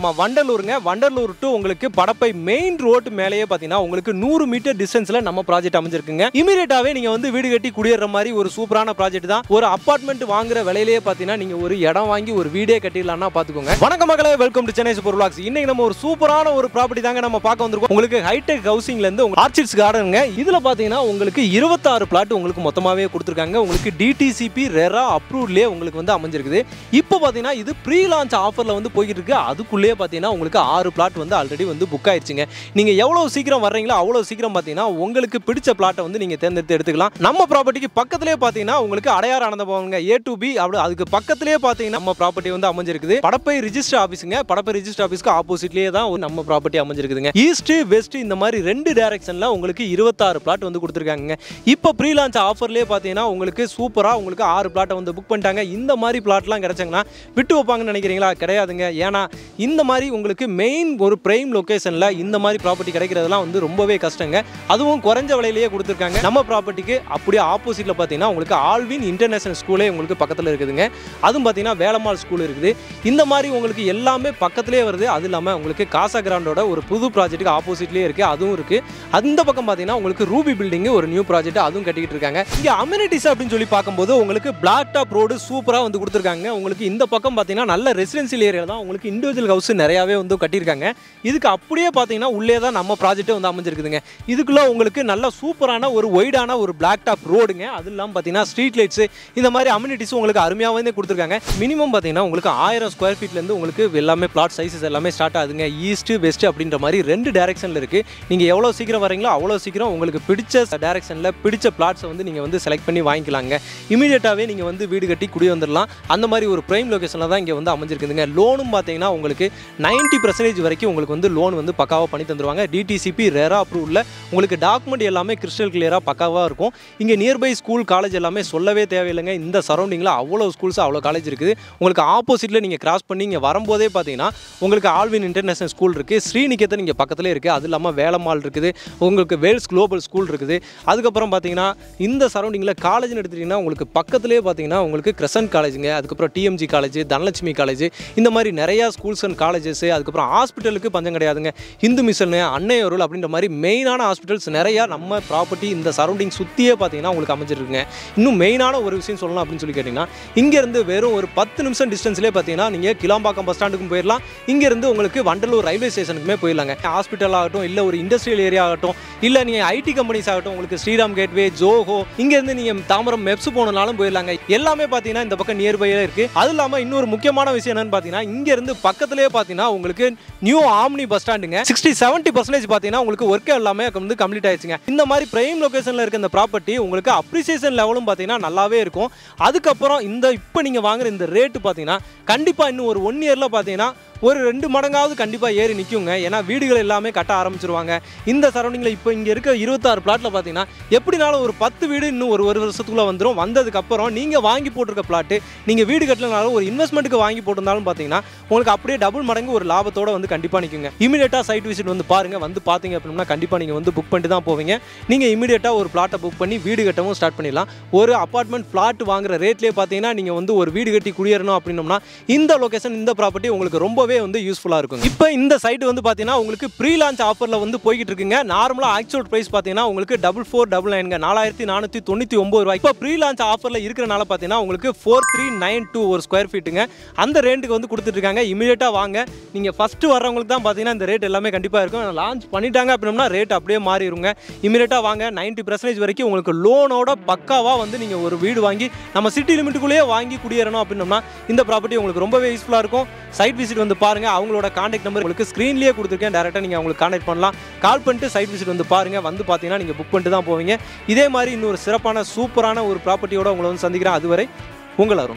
வண்டலூருங்க. Vandalur to உங்களுக்கு படப்பை main road மேலேயே பார்த்தீங்கன்னா உங்களுக்கு 100 மீட்டர் டிஸ்டன்ஸ்ல நம்ம ப்ராஜெக்ட் அமைஞ்சிருக்குங்க. இமிடியேட்டாவே நீங்க வந்து வீடு கட்டி குடியேற மாதிரி ஒரு சூப்பரான ப்ராஜெக்ட் தான். ஒரு அபார்ட்மெண்ட் வாங்குற விலையிலேயே பார்த்தீங்கன்னா நீங்க ஒரு இடம் வாங்கி ஒரு வீடே கட்டிடலாம்னா பாத்துக்கோங்க. வணக்கம் மக்களே, welcome to Chennai super vlogs. இன்னைக்கு நம்ம ஒரு சூப்பரான ஒரு ப்ராப்பர்ட்டி தாங்க நம்ம பார்க்க வந்திருக்கோம். உங்களுக்கு ஹைடெக் ஹவுசிங்ல இருந்து ஆர்ச்சிட்ஸ் கார்டனுங்க. இதுல பாத்தீங்கன்னா உங்களுக்கு 26 பிளாட் உங்களுக்கு மொத்தமாவே கொடுத்துருக்காங்க. உங்களுக்கு டிடிசிபி ரெரா அப்ரூவ்ட்லயே உங்களுக்கு வந்து அமைஞ்சிருக்குது. இப்போ பாத்தீங்கன்னா இது ப்ரீ லான்ச் ஆஃபர்ல வந்து போயிட்டு இருக்கு. அதுக்குள்ளே பார்த்தீங்கன்னா உங்களுக்கு 6 பிளாட் வந்து ஆல்ரெடி வந்து புக் ஆயிடுச்சுங்க. நீங்க எவ்வளவு சீக்கிரம் வர்றீங்களோ அவ்வளவு சீக்கிரம் பார்த்தீங்கன்னா உங்களுக்கு பிடிச்ச பிளாட்டை வந்து நீங்க தேர்ந்தெடுத்து எடுத்துக்கலாம். நம்ம ப்ராப்பர்ட்டிக்கு பக்கத்திலே பார்த்தீங்கன்னா உங்களுக்கு Adyar Ananda பவனுங்க A to B அப்படி அதுக்கு பக்கத்திலே பார்த்தீங்கன்னா நம்ம ப்ராப்பர்ட்டி வந்து அமைஞ்சிருக்குது. படப்பை ரிஜிஸ்டர் ஆஃபீஸுங்க. படப்பை ரிஜிஸ்டர் ஆஃபீஸ்க்கு ஆப்போசிட்லேயே தான் நம்ம ப்ராப்பர்ட்டி அமைஞ்சிருக்குதுங்க. ஈஸ்ட் வெஸ்ட் இந்த மாதிரி 2 டைரக்ஷன்ல உங்களுக்கு 26 பிளாட் வந்து கொடுத்துருக்காங்க. இப்போ ப்ரீ லான்ச் ஆஃபர்லேயே பார்த்தீங்கன்னா உங்களுக்கு சூப்பரா உங்களுக்கு 6 பிளாட்டை வந்து புக் பண்ணிட்டாங்க. இந்த மாதிரி பிளாட்லாம் கிடைச்சாங்கன்னா விட்டு வைப்பாங்கன்னு நினைக்கிறீங்களா? கிடையாதுங்க. ஏன்னா இந்த மாதிரி உங்களுக்கு மெயின் ஒரு பிரைம் லொகேஷன்ல இந்த மாதிரி ப்ராப்பர்ட்டி கிடைக்கிறதுலாம் வந்து ரொம்பவே கஷ்டங்க. அதுவும் குறைஞ்ச விலையிலேயே கொடுத்துருக்காங்க. நம்ம ப்ராப்பர்ட்டிக்கு அப்படியே ஆப்போசிட்ல பார்த்தீங்கன்னா உங்களுக்கு ஆல்வின் இன்டர்நேஷனல் ஸ்கூலே உங்களுக்கு பக்கத்தில் இருக்குதுங்க. அதுவும் பார்த்தீங்கன்னா வேலம்மாள் ஸ்கூல் இருக்குது. இந்த மாதிரி உங்களுக்கு எல்லாமே பக்கத்திலே வருது. அது இல்லாமல் உங்களுக்கு காசா கிராண்டோட ஒரு புது ப்ராஜெக்ட்டுக்கு ஆப்போசிட்லேயே இருக்கு. அதுவும் இருக்கு. அந்த பக்கம் பார்த்தீங்கன்னா உங்களுக்கு ரூபி பில்டிங் ஒரு நியூ ப்ராஜெக்ட் அதுவும் கட்டிக்கிட்டு இருக்காங்க. இங்கே அம்யூனிட்டிஸ் அப்படின்னு சொல்லி பார்க்கும்போது உங்களுக்கு பிளாக் டாப் ரோடு சூப்பராக வந்து கொடுத்துருக்காங்க. உங்களுக்கு இந்த பக்கம் பார்த்தீங்கன்னா நல்ல ரெசிடென்சியல் ஏரியா தான். உங்களுக்கு இண்டிவிஜுவல் ஹவுஸ் நிறையாவே வந்து கட்டியிருக்காங்க. இதுக்கு அப்படியே பார்த்தீங்கன்னா உள்ளே தான் நம்ம ப்ராஜெக்ட்டே வந்து அமைஞ்சிருக்குதுங்க. இதுக்குள்ள உங்களுக்கு நல்ல சூப்பரான ஒரு ஒய்டான ஒரு பிளாக் டாப் ரோடுங்க. அது இல்லாமல் பார்த்தீங்கன்னா ஸ்ட்ரீட் லைட்ஸ் இந்த மாதிரி அம்யூனிட்டிஸ் உங்களுக்கு அருமையாக வந்து கொடுத்துருக்காங்க. மினிமம் பார்த்தீங்கன்னா உங்களுக்கு 1000 ஸ்கொயர் ஃபீட்லேருந்து உங்களுக்கு எல்லாமே பிளாட் சைஸஸ் எல்லாமே ஸ்டார்ட் ஆகுதுங்க. ஈஸ்ட் வெஸ்ட் அப்படின்ற மாதிரி 2 டைரக்ஷனில் இருக்குது. நீங்கள் எவ்வளோ சீக்கிரம் வரீங்களோ அவ்வளோ சீக்கிரம் உங்களுக்கு பிடிச்ச டைரக்ஷனில் பிடிச்ச பிளாட்ஸை வந்து நீங்கள் வந்து செலக்ட் பண்ணி வாங்கிக்கலாங்க. இமீடியட்டாகவே நீங்கள் வந்து வீடு கட்டி குடி வந்துடலாம். அந்த மாதிரி ஒரு பிரைம் லொகேஷனில் தான் இங்கே வந்து அமைஞ்சிருக்குதுங்க. லோனும் பார்த்தீங்கன்னா உங்களுக்கு 90% வரைக்கும் உங்களுக்கு வந்து லோன் வந்து பக்காவாக பண்ணி தந்துருவாங்க. டிடிசிபி ரெரா அப்ரூவ்ல உங்களுக்கு டாக்குமெண்ட் எல்லாமே கிறிஸ்டல் கிளியராக பக்காவாக இருக்கும். இங்கே நியர்பை ஸ்கூல் காலேஜ் எல்லாமே சொல்லவே தேவையில்லைங்க. இந்த சரௌண்டிங்கில் அவ்வளோ ஸ்கூல்ஸ் அவ்வளோ காலேஜ் இருக்குது. உங்களுக்கு ஆப்போசிட்டில் நீங்கள் கிராஸ் பண்ணி இங்கே வரும்போதே பார்த்தீங்கன்னா உங்களுக்கு ஆல்வின் இன்டர்நேஷனல் ஸ்கூல் இருக்குது. ஸ்ரீநிகேதன் இங்கே பக்கத்திலே இருக்குது. அது இல்லாமல் வேலம்மாள் இருக்குது. உங்களுக்கு வேல்ஸ் குளோபல் ஸ்கூல் இருக்குது. அதுக்கப்புறம் பார்த்தீங்கன்னா இந்த சரௌண்டிங்கில் காலேஜ்னு எடுத்துட்டிங்கன்னா உங்களுக்கு பக்கத்திலே பார்த்தீங்கன்னா உங்களுக்கு கிரசன்ட் காலேஜுங்க. அதுக்கப்புறம் டிஎம்ஜி காலேஜ், தனலட்சுமி காலேஜ் இந்த மாதிரி நிறையா ஸ்கூல்ஸ் அண்ட் காலேஜஸ். அதுக்கப்புறம் ஹாஸ்பிட்டலுக்கு பஞ்சம் கிடையாதுங்க. இந்து மிஷன், அன்னையருள் அப்படின்ற மாதிரி மெயினான ஹாஸ்பிட்டல்ஸ் நிறையா நம்ம ப்ராப்பர்ட்டி இந்த சரௌண்டிங் சுற்றியே பார்த்தீங்கன்னா உங்களுக்கு அமைஞ்சிருக்குங்க. இன்னும் மெயினான ஒரு விஷயம் சொல்லலாம் அப்படின்னு சொல்லி கேட்டிங்கன்னா இங்கேருந்து வெறும் ஒரு 10 நிமிஷம் டிஸ்டன்ஸ்லேயே பார்த்தீங்கன்னா நீங்கள் கிளாம்பாக்கம் பஸ் ஸ்டாண்டுக்கும் போயிடலாம். இங்கேருந்து உங்களுக்கு வண்டலூர் ரயில்வே ஸ்டேஷனுக்குமே போயிடலாங்க. ஹாஸ்பிட்டல் ஆகட்டும், இல்லை ஒரு இண்டஸ்ட்ரியல் ஏரியா ஆகட்டும், இல்லை நீங்கள் ஐடி கம்பெனிஸ் ஆகட்டும், உங்களுக்கு ஸ்ரீராம் கேட்வே, ஜோஹோ, இங்கேருந்து நீங்கள் தாம்பரம் மெப்ஸ் போனாலும் போயிடலாங்க. எல்லாமே பார்த்தீங்கன்னா இந்த பக்கம் நியர்பையாக இருக்குது. அது இல்லாமல் இன்னொரு முக்கியமான விஷயம் என்னன்னு பார்த்தீங்கன்னா இங்கேருந்து பக்கத்திலே பார்த்தீங்கன்னா உங்களுக்கு நியூ ஆம்னி பஸ் ஸ்டாண்டுங்க. 60-70% பார்த்தீங்கன்னா உங்களுக்கு ஒர்க் எல்லாமே வந்து கம்ப்ளீட் ஆயிடுச்சுங்க. இந்த மாதிரி பிரைம் லொகேஷன்ல இருக்க இந்த ப்ராப்பர்ட்டி உங்களுக்கு அப்ரிசியேஷன் லெவலும் பார்த்தீங்கன்னா நல்லாவே இருக்கும். அதுக்கப்புறம் இப்போ நீங்கள் வாங்குற இந்த ரேட்டு பார்த்தீங்கன்னா கண்டிப்பாக இன்னும் ஒரு 1 இயர்ல பார்த்தீங்கன்னா ஒரு 2 மடங்காவது கண்டிப்பாக ஏறி நிற்குங்க. ஏன்னா வீடுகள் எல்லாமே கட்ட ஆரம்பிச்சிருவாங்க. இந்த சரௌண்டிங்கில் இப்போ இங்கே இருக்க 26 பிளாட்டில் பார்த்தீங்கன்னா எப்படினாலும் ஒரு 10 வீடு இன்னும் ஒரு வருஷத்துக்குள்ளே வந்துடும். வந்ததுக்கப்புறம் நீங்கள் வாங்கி போட்டிருக்க பிளாட்டு நீங்கள் வீடு கட்டலனாலும் ஒரு இன்வெஸ்ட்மெண்ட்டுக்கு வாங்கி போட்டிருந்தாலும் பார்த்தீங்கன்னா உங்களுக்கு அப்படியே டபுள் மடங்கு ஒரு லாபத்தோடு வந்து கண்டிப்பாக நிற்குங்க. இமீடியட்டாக சைட் விசிட் வந்து பாருங்கள். வந்து பார்த்தீங்க அப்படின்னா கண்டிப்பாக நீங்கள் வந்து புக் பண்ணிட்டு தான் போவீங்க. நீங்கள் இமீடியட்டாக ஒரு பிளாட்டை புக் பண்ணி வீடு கட்டவும் ஸ்டார்ட் பண்ணிடலாம். ஒரு அப்பார்ட்மெண்ட் பிளாட் வாங்குற ரேட்லேயே பார்த்தீங்கன்னா நீங்கள் வந்து ஒரு வீடு கட்டி குடியேறணும் அப்படின்னோம்னா இந்த லொகேஷன் இந்த ப்ராப்பர்ட்டி உங்களுக்கு ரொம்பவே வந்து யூஸ்ஃபுல்லா இருக்கும். இப்போ இந்த சைட் வந்து பாத்தீங்கன்னா உங்களுக்கு ப்ரீ லான்ச் ஆஃபர்ல வந்து போயிட்டு இருக்குங்க. நார்மலா ஆக்சுவல் பிரைஸ் பாத்தீங்கன்னா உங்களுக்கு 4499 4499 ரூபாய். இப்போ ப்ரீ லான்ச் ஆஃபர்ல இருக்கறனால பாத்தீங்கன்னா உங்களுக்கு 4392 ஒரு ஸ்கொயர் ஃபீட்டுங்க. அந்த ரேட்டுக்கு வந்து கொடுத்துட்டு இருக்காங்க. இமிடியேட்டா வாங்க. நீங்க ஃபர்ஸ்ட் வரவங்களுக்கு தான் பாத்தீங்கன்னா இந்த ரேட் எல்லாமே கண்டிப்பா இருக்கும். லான்ச் பண்ணிட்டாங்க அப்படின்னா ரேட் அப்படியே மாறிடுங்க. இமிடியேட்டா வாங்க. 90% வரைக்கும் உங்களுக்கு லோனோட பக்காவா வந்து நீங்க ஒரு வீடு வாங்கி நம்ம சிட்டி லிமிட்டுக்குள்ளேயே வாங்கி குடியேறணும் அப்படின்னா இந்த ப்ராப்பர்ட்டி உங்களுக்கு ரொம்பவே யூஸ்ஃபுல்லா இருக்கும். சைட் விசிட் வந்து பாருங்க. அவங்களோட கான்டாக்ட் நம்பர் உங்களுக்கு ஸ்க்ரீன்லேயே கொடுத்துருக்கேன். டேரெக்டாக நீங்கள் அவங்களுக்கு கான்டாக்ட் பண்ணலாம். கால் பண்ணிட்டு சைட் விசிட் வந்து பாருங்கள். வந்து பார்த்தீங்கன்னா நீங்கள் புக் பண்ணிட்டு தான் போவீங்க. இதே மாதிரி இன்னொரு சிறப்பான சூப்பரான ஒரு ப்ராப்பர்ட்டியோட உங்களை வந்து சந்திக்கிறேன். அதுவரை உங்கள் அருண்.